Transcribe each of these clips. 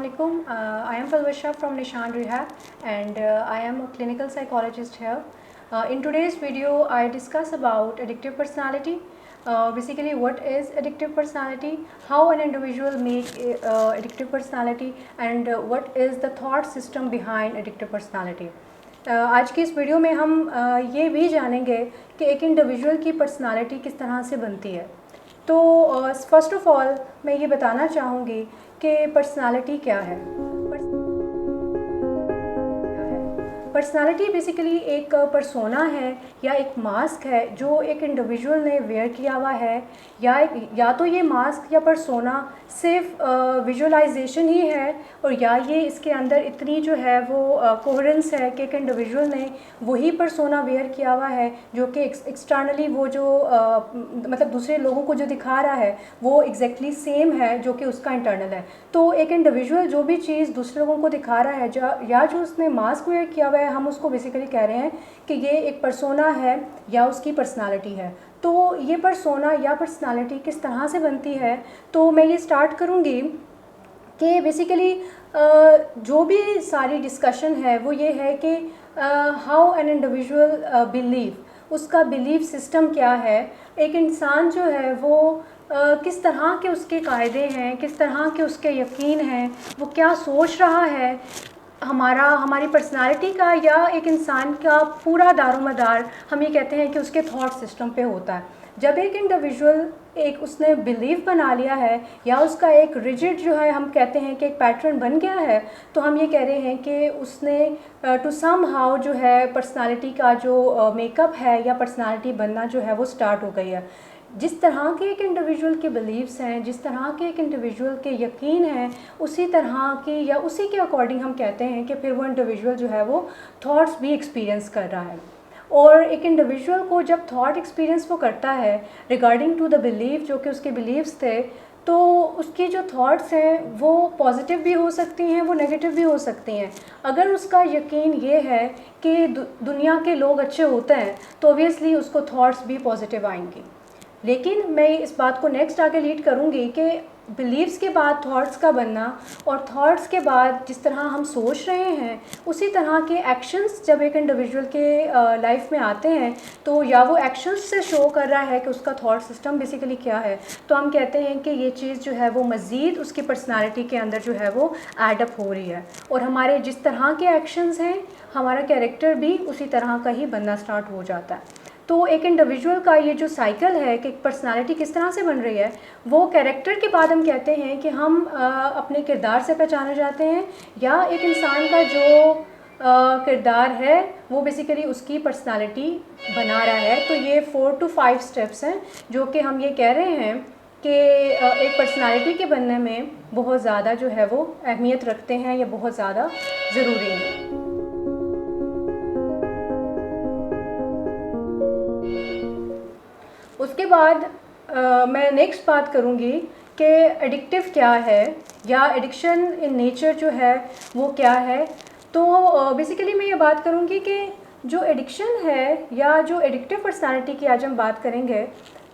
Assalamualaikum. I am Falwasha from Nishan Rehab and I am a clinical psychologist here. In today's video, I discuss about addictive personality. Basically, what is addictive personality, how an individual make addictive personality and what is the thought system behind addictive personality. आज की इस video में हम ये भी जानेंगे कि एक इंडिविजुअल की पर्सनालिटी किस तरह से बनती है। तो फर्स्ट ऑफ ऑल मैं ये बताना चाहूँगी कि पर्सनालिटी क्या है। पर्सनालिटी बेसिकली एक पर्सोना है या एक मास्क है जो एक इंडिविजुअल ने वेयर किया हुआ है, या तो ये मास्क या पर्सोना सिर्फ विजुअलाइजेशन ही है, और या ये इसके अंदर इतनी जो है वो कोहेरेंस है कि एक इंडिविजुअल ने वही पर्सोना वेयर किया हुआ है जो कि एक्सटर्नली वो जो मतलब दूसरे लोगों को जो दिखा रहा है वो एग्जैक्टली सेम है जो कि उसका इंटरनल है। तो एक इंडिविजुअल जो भी चीज़ दूसरे लोगों को दिखा रहा है या जो उसने मास्क वेयर किया हुआ है, हम उसको बेसिकली कह रहे हैं कि ये एक पर्सोना है या उसकी पर्सनालिटी है। तो ये पर्सोना या पर्सनालिटी किस तरह से बनती है, तो मैं ये स्टार्ट करूँगी कि बेसिकली जो भी सारी डिस्कशन है वो ये है कि हाउ एन इंडिविजुअल बिलीव, उसका बिलीव सिस्टम क्या है, एक इंसान जो है वो किस तरह के उसके कायदे हैं, किस तरह के उसके यकीन हैं, वो क्या सोच रहा है, हमारी पर्सनालिटी का या एक इंसान का पूरा दारोमदार हम ये कहते हैं कि उसके थॉट सिस्टम पे होता है। जब एक इंडिविजुअल उसने बिलीव बना लिया है या उसका एक रिजिड जो है हम कहते हैं कि एक पैटर्न बन गया है, तो हम ये कह रहे हैं कि उसने टू सम हाउ जो है पर्सनालिटी का जो मेकअप है या पर्सनालिटी बनना जो है वो स्टार्ट हो गई है। जिस तरह के एक इंडिविजुअल के बिलीव्स हैं, जिस तरह के एक इंडिविजुअल के यकीन हैं, उसी तरह की या उसी के अकॉर्डिंग हम कहते हैं कि फिर वो इंडिविजुअल जो है वो थॉट्स भी एक्सपीरियंस कर रहा है। और एक इंडिविजुअल को जब थॉट एक्सपीरियंस वो करता है रिगार्डिंग टू द बिलीव जो कि उसके बिलीव्स थे, तो उसकी जो थॉट्स हैं वो पॉजिटिव भी हो सकती हैं, वो नेगेटिव भी हो सकती हैं। अगर उसका यकीन ये है कि दुनिया के लोग अच्छे होते हैं तो ऑब्वियसली उसको थॉट्स भी पॉजिटिव आएंगी। लेकिन मैं इस बात को नेक्स्ट आगे लीड करूँगी कि बिलीव्स के बाद थॉट्स का बनना और थॉट्स के बाद जिस तरह हम सोच रहे हैं उसी तरह के एक्शंस जब एक इंडिविजुअल के लाइफ में आते हैं, तो या वो एक्शंस से शो कर रहा है कि उसका थॉट सिस्टम बेसिकली क्या है, तो हम कहते हैं कि ये चीज़ जो है वो मज़ीद उसकी पर्सनालिटी के अंदर जो है वो एडअप हो रही है, और हमारे जिस तरह के एक्शंस हैं हमारा कैरेक्टर भी उसी तरह का ही बनना स्टार्ट हो जाता है। तो एक इंडिविजुअल का ये जो साइकिल है कि पर्सनालिटी किस तरह से बन रही है, वो कैरेक्टर के बाद हम कहते हैं कि हम अपने किरदार से पहचाने जाते हैं, या एक इंसान का जो किरदार है वो बेसिकली उसकी पर्सनालिटी बना रहा है। तो ये 4 to 5 स्टेप्स हैं जो कि हम ये कह रहे हैं कि एक पर्सनालिटी के बनने में बहुत ज़्यादा जो है वो अहमियत रखते हैं या बहुत ज़्यादा ज़रूरी है। उसके बाद मैं नेक्स्ट बात करूँगी कि एडिक्टिव क्या है या एडिक्शन इन नेचर जो है वो क्या है। तो बेसिकली मैं ये बात करूँगी कि जो एडिक्शन है या जो एडिक्टिव पर्सनालिटी की आज हम बात करेंगे,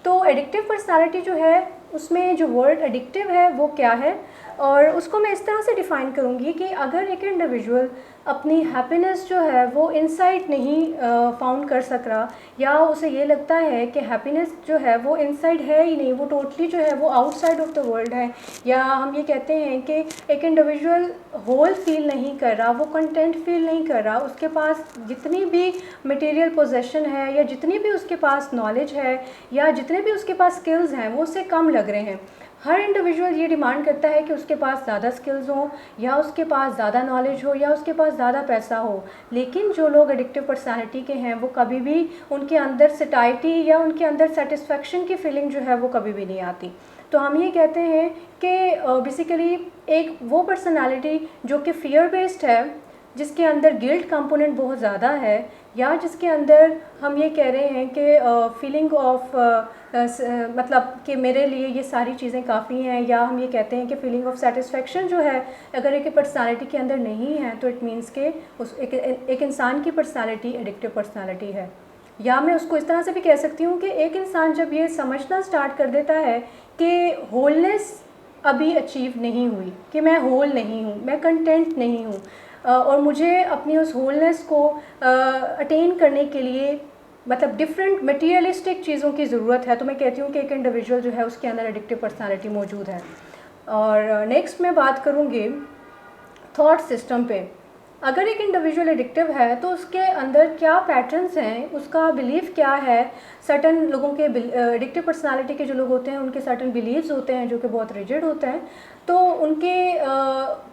तो एडिक्टिव पर्सनालिटी जो है उसमें जो वर्ड एडिक्टिव है वो क्या है, और उसको मैं इस तरह से डिफ़ाइन करूँगी कि अगर एक इंडिविजुअल अपनी हैप्पीनेस जो है वो इनसाइड नहीं फाउंड कर सक रहा, या उसे ये लगता है कि हैप्पीनेस जो है वो इनसाइड है ही नहीं, वो टोटली जो है वो आउटसाइड ऑफ द वर्ल्ड है, या हम ये कहते हैं कि एक इंडिविजुअल होल फील नहीं कर रहा, वो कंटेंट फील नहीं कर रहा, उसके पास जितनी भी मटेरियल पोजेशन है या जितनी भी उसके पास नॉलेज है या जितने भी उसके पास स्किल्स हैं वो उससे कम लग रहे हैं। हर इंडिविजुअल ये डिमांड करता है कि उसके पास ज़्यादा स्किल्स हों, या उसके पास ज़्यादा नॉलेज हो, या उसके पास ज़्यादा पैसा हो। लेकिन जो लोग एडिक्टिव पर्सनालिटी के हैं वो कभी भी उनके अंदर सटाइटी या उनके अंदर सेटिस्फेक्शन की फीलिंग जो है वो कभी भी नहीं आती। तो हम ये कहते हैं कि बेसिकली एक वो पर्सनालिटी जो कि फियर बेस्ड है, जिसके अंदर गिल्ट कंपोनेंट बहुत ज़्यादा है, या जिसके अंदर हम ये कह रहे हैं कि फीलिंग ऑफ मतलब कि मेरे लिए ये सारी चीज़ें काफ़ी हैं, या हम ये कहते हैं कि फीलिंग ऑफ सेटिस्फेक्शन जो है अगर एक पर्सनालिटी के अंदर नहीं है तो इट मीन्स के उस एक इंसान की पर्सनालिटी एडिक्टिव पर्सनालिटी है। या मैं उसको इस तरह से भी कह सकती हूँ कि एक इंसान जब ये समझना स्टार्ट कर देता है कि होलनेस अभी अचीव नहीं हुई, कि मैं होल नहीं हूँ, मैं कंटेंट नहीं हूँ, और मुझे अपनी उस होलनेस को अटेन करने के लिए मतलब डिफरेंट मटीरियलिस्टिक चीज़ों की ज़रूरत है, तो मैं कहती हूँ कि एक इंडिविजुअल जो है उसके अंदर एडिक्टिव पर्सनालिटी मौजूद है। और नेक्स्ट मैं बात करूँगी थॉट सिस्टम पे। अगर एक इंडिविजुअल एडिक्टिव है तो उसके अंदर क्या पैटर्न्स हैं, उसका बिलीफ क्या है। सर्टन लोगों के एडिक्टिव पर्सनालिटी के जो लोग होते हैं उनके सर्टन बिलीव्स होते हैं जो कि बहुत रिजिड होते हैं। तो उनके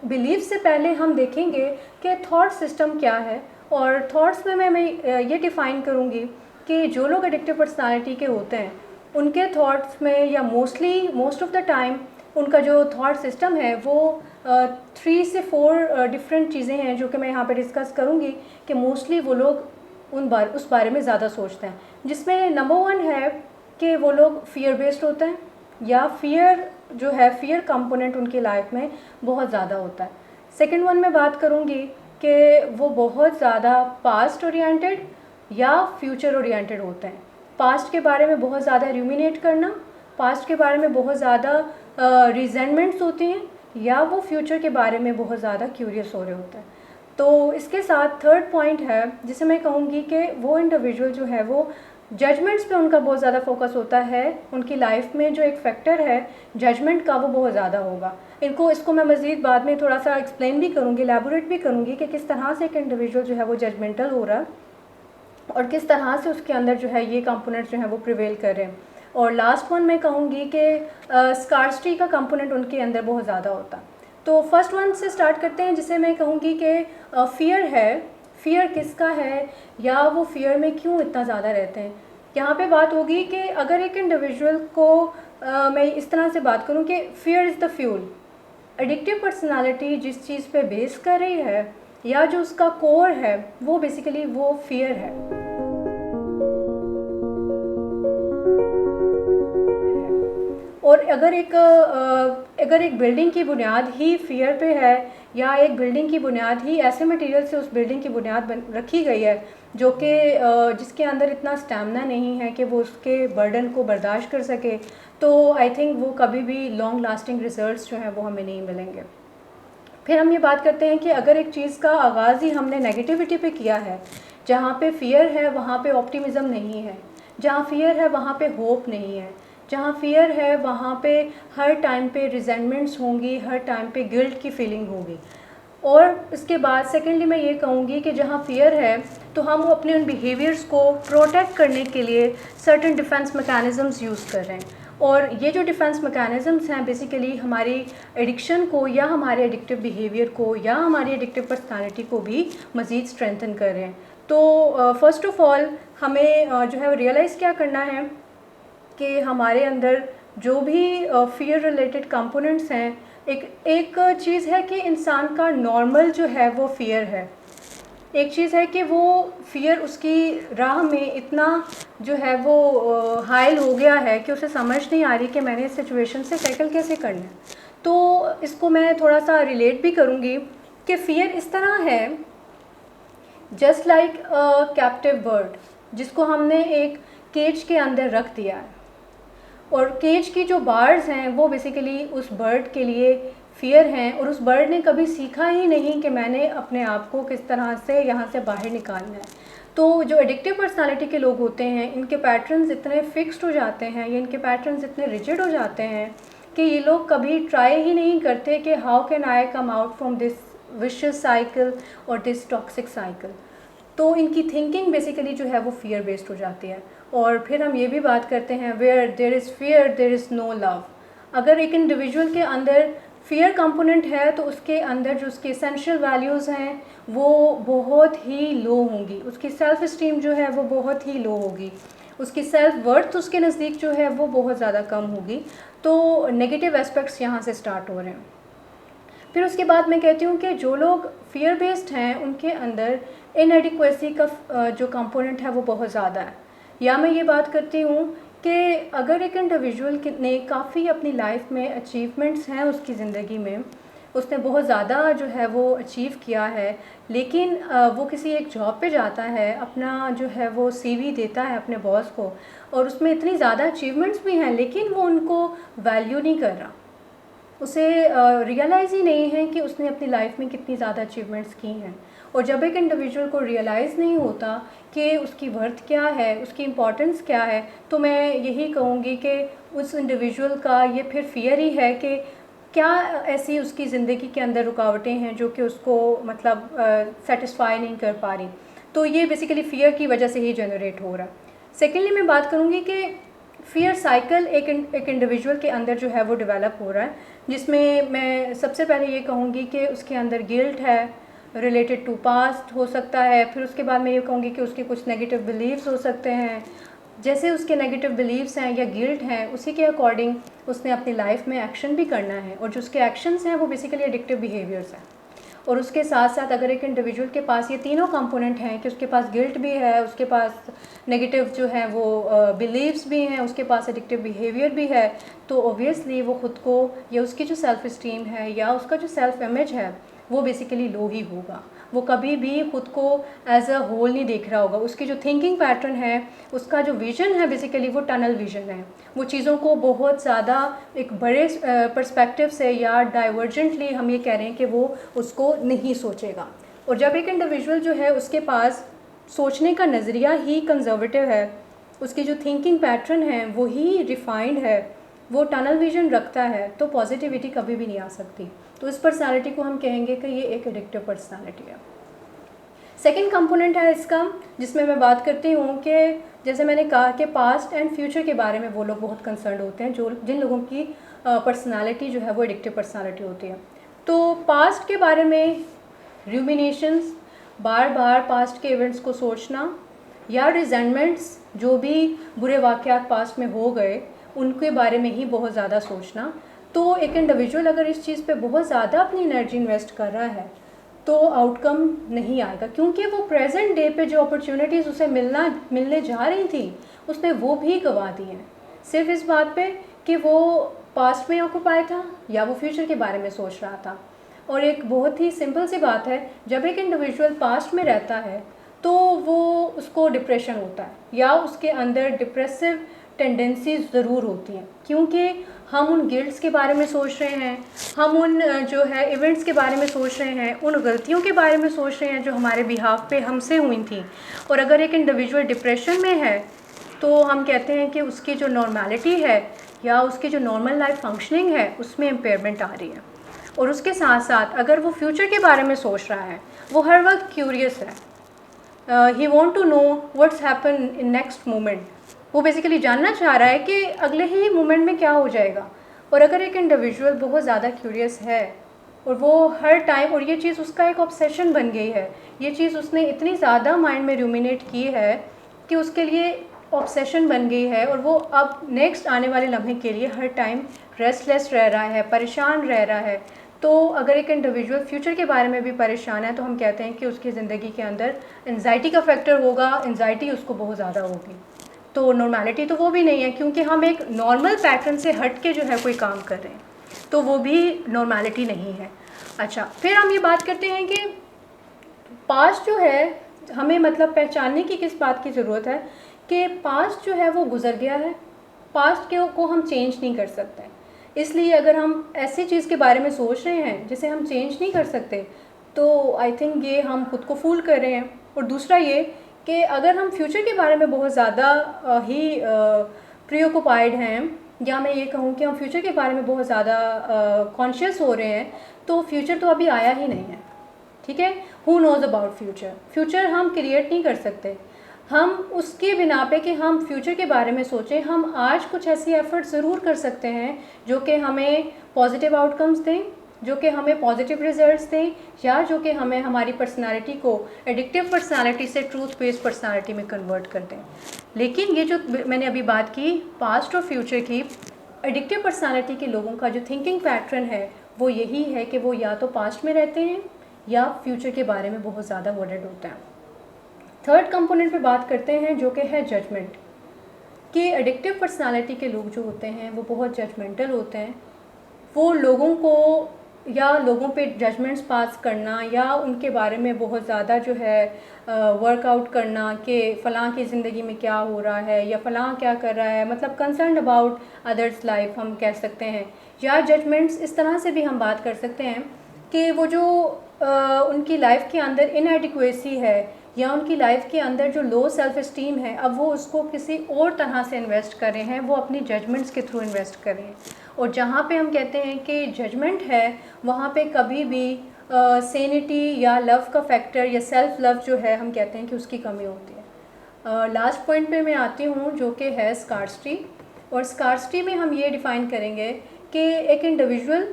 बिलीफ से पहले हम देखेंगे कि थॉट सिस्टम क्या है, और थॉट्स में मैं ये डिफ़ाइन करूँगी कि जो लोग एडिक्टिव पर्सनालिटी के होते हैं उनके थॉट्स में या मोस्ट ऑफ द टाइम उनका जो थॉट सिस्टम है वो 3 से 4 डिफरेंट चीज़ें हैं जो कि मैं यहाँ पे डिस्कस करूँगी कि मोस्टली वो लोग उस बारे में ज़्यादा सोचते हैं, जिसमें नंबर 1 है कि वो लोग फियर बेस्ड होते हैं, या फियर कंपोनेंट उनकी लाइफ में बहुत ज़्यादा होता है। सेकंड वन मैं बात करूँगी कि वो बहुत ज़्यादा पास्ट ओरिएंटेड या फ्यूचर ओरिएंटेड होते हैं। पास्ट के बारे में बहुत ज़्यादा रूमिनेट करना, पास्ट के बारे में बहुत ज़्यादा रिजेंटमेंट्स होती हैं, या वो फ्यूचर के बारे में बहुत ज़्यादा क्यूरियस हो रहे होते हैं। तो इसके साथ थर्ड पॉइंट है जिसे मैं कहूँगी कि वो इंडिविजुअल जो है वो जजमेंट्स पे उनका बहुत ज़्यादा फोकस होता है। उनकी लाइफ में जो एक फैक्टर है जजमेंट का वो बहुत ज़्यादा होगा। इसको मैं मज़ीद बाद में थोड़ा सा एक्सप्लेन भी करूँगी, एलैबोरेट भी करूँगी कि किस तरह से एक इंडिविजुअल जो है वो जजमेंटल हो रहा है और किस तरह से उसके अंदर जो है ये कंपोनेंट्स जो है वो प्रिवेल कर रहे हैं। और लास्ट वन मैं कहूँगी कि स्कार्सिटी का कंपोनेंट उनके अंदर बहुत ज़्यादा होता है। तो फर्स्ट वन से स्टार्ट करते हैं जिसे मैं कहूँगी कि फ़ियर है। फ़ियर किसका है या वो फ़ियर में क्यों इतना ज़्यादा रहते हैं। यहाँ पे बात होगी कि अगर एक इंडिविजुअल को मैं इस तरह से बात करूँ कि fear is the fuel. Addictive personality जिस चीज़ पे बेस कर रही है या जो उसका कोर है वो बेसिकली वो फ़ियर है। और अगर एक बिल्डिंग की बुनियाद ही फ़ियर पे है या एक बिल्डिंग की बुनियाद ही ऐसे मटेरियल से उस बिल्डिंग की बुनियाद रखी गई है जो कि जिसके अंदर इतना स्टैमिना नहीं है कि वो उसके बर्डन को बर्दाश्त कर सके, तो आई थिंक वो कभी भी लॉन्ग लास्टिंग रिजल्ट्स जो हैं वो हमें नहीं मिलेंगे। फिर हम ये बात करते हैं कि अगर एक चीज़ का आगाज़ ही हमने नेगेटिविटी पे किया है, जहाँ पे फ़ियर है वहाँ पे ऑप्टिमिज़म नहीं है, जहाँ फ़ियर है वहाँ पे होप नहीं है, जहाँ फ़ियर है वहाँ पे हर टाइम पे रिजेंटमेंट्स होंगी, हर टाइम पे गिल्ट की फीलिंग होगी। और इसके बाद सेकेंडली मैं ये कहूँगी कि जहाँ फ़ियर है तो हम अपने उन बिहेवियर्स को प्रोटेक्ट करने के लिए सर्टेन डिफेंस मैकेनिज़म्स यूज़ कर रहे हैं। और ये जो डिफेंस मैकेनिज़म्स हैं बेसिकली हमारी एडिक्शन को या हमारे एडिक्टिव बिहेवियर को या हमारी एडिक्टिव पर्सनालिटी को भी मज़ीद स्ट्रेंथन कर रहे हैं। तो फर्स्ट ऑफ़ ऑल हमें जो है रियलाइज़ क्या करना है कि हमारे अंदर जो भी फ़ियर रिलेटेड कंपोनेंट्स हैं, एक चीज़ है कि इंसान का नॉर्मल जो है वो फ़ियर है। एक चीज़ है कि वो फ़ियर उसकी राह में इतना जो है वो हाइल हो गया है कि उसे समझ नहीं आ रही कि मैंने इस सिचुएशन से टैकल कैसे करना है। तो इसको मैं थोड़ा सा रिलेट भी करूँगी कि फ़ियर इस तरह है जस्ट लाइक अ कैप्टिव बर्ड जिसको हमने एक केज के अंदर रख दिया है, और केज की जो बार्स हैं वो बेसिकली उस बर्ड के लिए फ़ियर हैं, और उस बर्ड ने कभी सीखा ही नहीं कि मैंने अपने आप को किस तरह से यहाँ से बाहर निकालना है। तो जो एडिक्टिव पर्सनालिटी के लोग होते हैं इनके पैटर्न्स इतने फिक्स्ड हो जाते हैं या इनके पैटर्न्स इतने रिजिड हो जाते हैं कि ये लोग कभी ट्राई ही नहीं करते कि how can I come out from this vicious cycle और दिस टॉक्सिक साइकिल। तो इनकी थिंकिंग बेसिकली जो है वो फ़ियर बेस्ड हो जाती है। और फिर हम ये भी बात करते हैं where there is fear there is no love. अगर एक इंडिविजुअल के अंदर फ़ियर कंपोनेंट है तो उसके अंदर जो उसके एसेंशियल वैल्यूज़ हैं वो बहुत ही लो होंगी, उसकी सेल्फ़ इस्टीम जो है वो बहुत ही लो होगी, उसकी सेल्फ वर्थ उसके नज़दीक जो है वो बहुत ज़्यादा कम होगी। तो नेगेटिव एस्पेक्ट्स यहाँ से स्टार्ट हो रहे हैं। फिर उसके बाद मैं कहती हूँ कि जो लोग फ़ियर बेस्ड हैं उनके अंदर इनएडिक्वेसी का जो कंपोनेंट है वो बहुत ज़्यादा है। या मैं ये बात करती हूँ कि अगर एक इंडिविजुअल ने काफ़ी अपनी लाइफ में अचीवमेंट्स हैं उसकी ज़िंदगी में, उसने बहुत ज़्यादा जो है वो अचीव किया है, लेकिन वो किसी एक जॉब पे जाता है, अपना जो है वो सीवी देता है अपने बॉस को, और उसमें इतनी ज़्यादा अचीवमेंट्स भी हैं लेकिन वो उनको वैल्यू नहीं कर रहा। उसे रियलाइज़ ही नहीं है कि उसने अपनी लाइफ में कितनी ज़्यादा अचीवमेंट्स की हैं। और जब एक इंडिविजुअल को रियलाइज़ नहीं होता कि उसकी वर्थ क्या है, उसकी इम्पोर्टेंस क्या है, तो मैं यही कहूँगी कि उस इंडिविजुअल का ये फिर फियर ही है कि क्या ऐसी उसकी ज़िंदगी के अंदर रुकावटें हैं जो कि उसको मतलब सेटिस्फाई नहीं कर पा रही। तो ये बेसिकली फ़ियर की वजह से ही जनरेट हो रहा है। सेकेंडली मैं बात करूँगी कि फ़ियर साइकिल एक इंडिविजुअल के अंदर जो है वो डेवलप हो रहा है, जिसमें मैं सबसे पहले ये कहूँगी कि उसके अंदर गिल्ट है रिलेटेड टू पास्ट हो सकता है। फिर उसके बाद मैं ये कहूँगी कि उसके कुछ नेगेटिव बिलीव्स हो सकते हैं। जैसे उसके नेगेटिव बिलीव्स हैं या गिल्ट हैं, उसी के अकॉर्डिंग उसने अपनी लाइफ में एक्शन भी करना है, और जो उसके एक्शंस हैं वो बेसिकली एडिक्टिव बिहेवियर्स हैं। और उसके साथ साथ अगर एक इंडिविजुअल के पास ये तीनों कंपोनेंट हैं कि उसके पास गिल्ट भी है, उसके पास नेगेटिव जो है वो बिलीव्स भी हैं, उसके पास एडिक्टिव बिहेवियर भी है, तो ऑब्वियसली वो ख़ुद को या उसकी जो सेल्फ़ इस्टीम है या उसका जो सेल्फ़ इमेज है वो बेसिकली लो ही होगा। वो कभी भी ख़ुद को एज अ होल नहीं देख रहा होगा। उसकी जो थिंकिंग पैटर्न है, उसका जो विज़न है बेसिकली वो टनल विज़न है। वो चीज़ों को बहुत ज़्यादा एक बड़े पर्सपेक्टिव से या डाइवर्जेंटली हम ये कह रहे हैं कि वो उसको नहीं सोचेगा। और जब एक इंडिविजुअल जो है उसके पास सोचने का नज़रिया ही कंजर्वेटिव है, उसकी जो थिंकिंग पैटर्न है वो ही रिफाइंड है, वो टनल विजन रखता है, तो पॉजिटिविटी कभी भी नहीं आ सकती। तो इस पर्सनालिटी को हम कहेंगे कि ये एक एडिक्टिव पर्सनालिटी है। सेकंड कंपोनेंट है इसका, जिसमें मैं बात करती हूँ कि जैसे मैंने कहा कि पास्ट एंड फ्यूचर के बारे में वो लोग बहुत कंसर्न होते हैं जो जिन लोगों की पर्सनालिटी जो है वो एडिक्टिव पर्सनालिटी होती है। तो पास्ट के बारे में रूमिनेशंस, बार बार पास्ट के इवेंट्स को सोचना, या रिजेंटमेंट्स, जो भी बुरे वाक़यात पास्ट में हो गए उनके बारे में ही बहुत ज़्यादा सोचना। तो एक इंडिविजुअल अगर इस चीज़ पे बहुत ज़्यादा अपनी एनर्जी इन्वेस्ट कर रहा है तो आउटकम नहीं आएगा, क्योंकि वो प्रेजेंट डे पे जो अपॉर्चुनिटीज़ उसे मिलने जा रही थी उसने वो भी गंवा दी हैं, सिर्फ इस बात पे कि वो पास्ट में ऑक्यूपाई था या वो फ्यूचर के बारे में सोच रहा था। और एक बहुत ही सिंपल सी बात है, जब एक इंडिविजुअल पास्ट में रहता है तो वो उसको डिप्रेशन होता है या उसके अंदर डिप्रेसिव टेंडेंसीज ज़रूर होती हैं, क्योंकि हम उन गिल्ट्स के बारे में सोच रहे हैं, हम उन जो है इवेंट्स के बारे में सोच रहे हैं, उन गलतियों के बारे में सोच रहे हैं जो हमारे बिहाफ पे हमसे हुई थी। और अगर एक इंडिविजुअल डिप्रेशन में है तो हम कहते हैं कि उसकी जो नॉर्मेलिटी है या उसकी जो नॉर्मल लाइफ फंक्शनिंग है उसमें इम्पेयरमेंट आ रही है। और उसके साथ साथ अगर वो फ्यूचर के बारे में सोच रहा है, वो हर वक्त क्यूरियस है, he want to know what's happen in next moment, वो बेसिकली जानना चाह रहा है कि अगले ही मोमेंट में क्या हो जाएगा। और अगर एक इंडिविजुअल बहुत ज़्यादा क्यूरियस है और वो हर टाइम, और ये चीज़ उसका एक ऑब्सेशन बन गई है, ये चीज़ उसने इतनी ज़्यादा माइंड में रूमिनेट की है कि उसके लिए ऑब्सेशन बन गई है, और वो अब नेक्स्ट आने वाले लम्हे के लिए हर टाइम रेस्टलेस रह रहा है, परेशान रह रहा है। तो अगर एक इंडिविजुअल फ्यूचर के बारे में भी परेशान है तो हम कहते हैं कि उसकी ज़िंदगी के अंदर एंजाइटी का फैक्टर होगा, एंजाइटी उसको बहुत ज़्यादा होगी। तो नॉर्मैलिटी तो वो भी नहीं है, क्योंकि हम एक नॉर्मल पैटर्न से हट के जो है कोई काम कर रहे हैं, तो वो भी नॉर्मैलिटी नहीं है। अच्छा, फिर हम ये बात करते हैं कि पास्ट जो है हमें मतलब पहचानने की किस बात की ज़रूरत है कि पास्ट जो है वो गुजर गया है, पास्ट को हम चेंज नहीं कर सकते। इसलिए अगर हम ऐसी चीज़ के बारे में सोच रहे हैं जिसे हम चेंज नहीं कर सकते तो आई थिंक ये हम खुद को फूल कर रहे हैं। और दूसरा ये कि अगर हम फ्यूचर के बारे में बहुत ज़्यादा ही प्रीऑक्युपाइड हैं, या मैं ये कहूँ कि हम फ्यूचर के बारे में बहुत ज़्यादा कॉन्शियस हो रहे हैं, तो फ्यूचर तो अभी आया ही नहीं है, ठीक है। Who nose about future, future हम क्रिएट नहीं कर सकते। हम उसके बिना पे कि हम फ्यूचर के बारे में सोचें, हम आज कुछ ऐसी एफर्ट ज़रूर कर सकते हैं जो कि हमें पॉजिटिव आउटकम्स दें, जो कि हमें पॉजिटिव रिजल्ट्स दें, या जो कि हमें हमारी पर्सनालिटी को एडिक्टिव पर्सनालिटी से ट्रूथ बेस्ड पर्सनालिटी में कन्वर्ट कर दें। लेकिन ये जो मैंने अभी बात की पास्ट और फ्यूचर की, एडिक्टिव पर्सनालिटी के लोगों का जो थिंकिंग पैटर्न है वो यही है कि वो या तो पास्ट में रहते हैं या फ्यूचर के बारे में बहुत ज़्यादा वर्रिड होते हैं। थर्ड कंपोनेंट पे बात करते हैं जो कि है जजमेंट, कि एडिक्टिव पर्सनालिटी के लोग जो होते हैं वो बहुत जजमेंटल होते हैं। वो लोगों को या लोगों पे जजमेंट्स पास करना या उनके बारे में बहुत ज़्यादा जो है वर्कआउट करना कि फ़लाँ की ज़िंदगी में क्या हो रहा है या फ़लाँ क्या कर रहा है, मतलब कंसर्न अबाउट अदर्स लाइफ हम कह सकते हैं। या जजमेंट्स इस तरह से भी हम बात कर सकते हैं कि वो जो उनकी लाइफ के अंदर इनएडिक्वेसी है या उनकी लाइफ के अंदर जो लो सेल्फ इस्टीम है, अब वो उसको किसी और तरह से इन्वेस्ट कर रहे हैं, वो अपनी जजमेंट्स के थ्रू इन्वेस्ट कर रहे हैं। और जहाँ पे हम कहते हैं कि जजमेंट है, वहाँ पे कभी भी सेनिटी या लव का फैक्टर या सेल्फ लव जो है, हम कहते हैं कि उसकी कमी होती है। लास्ट पॉइंट पे मैं आती हूँ जो कि है स्कार्सिटी। और स्कार्सिटी में हम ये डिफ़ाइन करेंगे कि एक इंडिविजुअल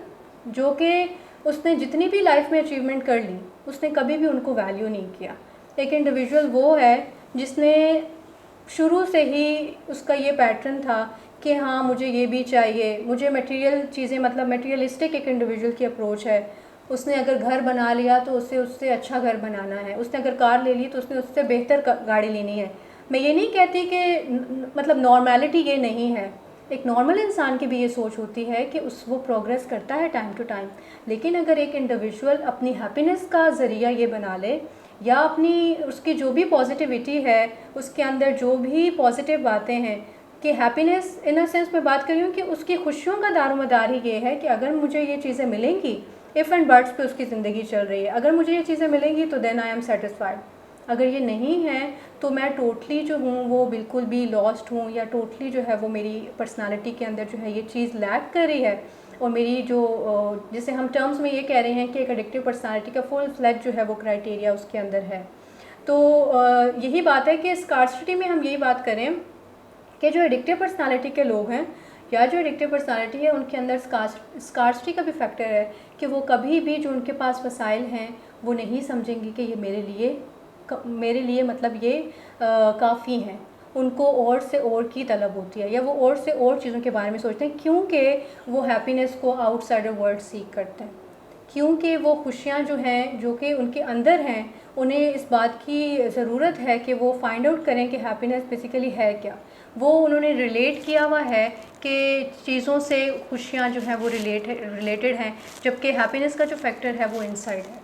जो कि उसने जितनी भी लाइफ में अचीवमेंट कर ली, उसने कभी भी उनको वैल्यू नहीं किया। एक इंडिविजुअल वो है जिसने शुरू से ही उसका ये पैटर्न था कि हाँ मुझे ये भी चाहिए, मुझे मटेरियल चीज़ें, मतलब मटेरियलिस्टिक एक इंडिविजुअल की अप्रोच है। उसने अगर घर बना लिया तो उससे अच्छा घर बनाना है, उसने अगर कार ले ली तो उसने उससे बेहतर गाड़ी लेनी है। मैं ये नहीं कहती कि मतलब नॉर्मेलिटी ये नहीं है, एक नॉर्मल इंसान की भी ये सोच होती है कि वो प्रोग्रेस करता है टाइम टू टाइम। लेकिन अगर एक इंडिविजुअल अपनी हैप्पीनेस का ज़रिया ये बना ले या अपनी उसकी जो भी पॉजिटिविटी है, उसके अंदर जो भी पॉजिटिव बातें हैं, कि हैप्पीनेस इन अ सेंस मैं बात कर रही हूँ कि उसकी खुशियों का दारोमदार ही ये है कि अगर मुझे ये चीज़ें मिलेंगी, इफ़ एंड बट्स पे उसकी ज़िंदगी चल रही है, अगर मुझे ये चीज़ें मिलेंगी तो देन आई एम सेटिस्फाइड। अगर ये नहीं है तो मैं टोटली जो हूँ वो बिल्कुल भी लॉस्ट हूँ, या टोटली जो है वो मेरी पर्सनालिटी के अंदर जो है ये चीज़ लैक कर रही है। और मेरी जो जिसे हम टर्म्स में ये कह रहे हैं कि एक एडिक्टिव पर्सनालिटी का फुल फ्लैज जो है वो क्राइटेरिया उसके अंदर है। तो यही बात है कि स्कार्सिटी में हम यही बात करें कि जो एडिक्टिव पर्सनालिटी के लोग हैं या जो एडिक्टिव पर्सनालिटी है, उनके अंदर स्कार्सिटी का भी फैक्टर है कि वो कभी भी जो उनके पास वसाइल हैं वो नहीं समझेंगे कि ये मेरे लिए मतलब ये काफ़ी हैं। उनको और से और की तलब होती है या वो और से और चीज़ों के बारे में सोचते हैं, क्योंकि वो हैप्पीनेस को आउटसाइडर वर्ल्ड सीख करते हैं, क्योंकि वो खुशियाँ जो हैं जो कि उनके अंदर हैं, उन्हें इस बात की ज़रूरत है कि वो फाइंड आउट करें कि हैप्पीनेस बेसिकली है क्या। वो उन्होंने रिलेट किया हुआ है कि चीज़ों से खुशियाँ जो हैं वो रिलेटेड हैं, जबकि हैप्पीनेस का जो फैक्टर है वो इनसाइड है।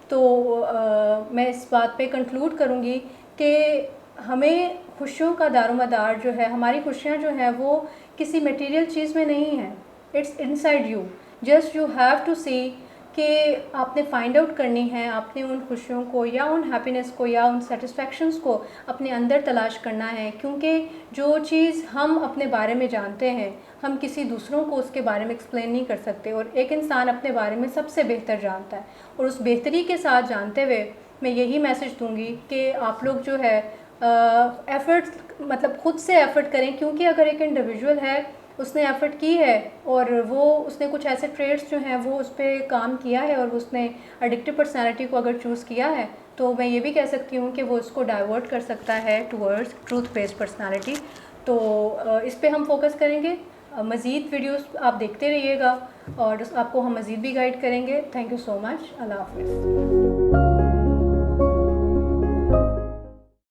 तो मैं इस बात पे कंक्लूड करूँगी कि हमें खुशियों का दारोमदार जो है, हमारी खुशियाँ जो हैं वो किसी मटेरियल चीज़ में नहीं है, it's inside you. Just you have to see कि आपने फाइंड आउट करनी है, आपने उन खुशियों को या उन हैप्पीनेस को या उन सेटिस्फैक्शंस को अपने अंदर तलाश करना है। क्योंकि जो चीज़ हम अपने बारे में जानते हैं, हम किसी दूसरों को उसके बारे में एक्सप्लेन नहीं कर सकते, और एक इंसान अपने बारे में सबसे बेहतर जानता है। और उस बेहतरी के साथ जानते हुए मैं यही मैसेज दूंगी कि आप लोग जो है एफ़र्ट, मतलब खुद से एफ़र्ट करें, क्योंकि अगर एक इंडिविजुअल है, उसने एफ़र्ट की है और वो उसने कुछ ऐसे ट्रेड्स जो हैं वो उस पर काम किया है और उसने एडिक्टिव पर्सनालिटी को अगर चूज़ किया है, तो मैं ये भी कह सकती हूँ कि वो उसको डाइवर्ट कर सकता है टूवर्ड्स ट्रूथ बेस्ड पर्सनालिटी। तो इस पे हम फोकस करेंगे। मज़ीद वीडियोस आप देखते रहिएगा और आपको हम मज़ीद भी गाइड करेंगे। Thank you so much. अल्लाह हाफ़िज़।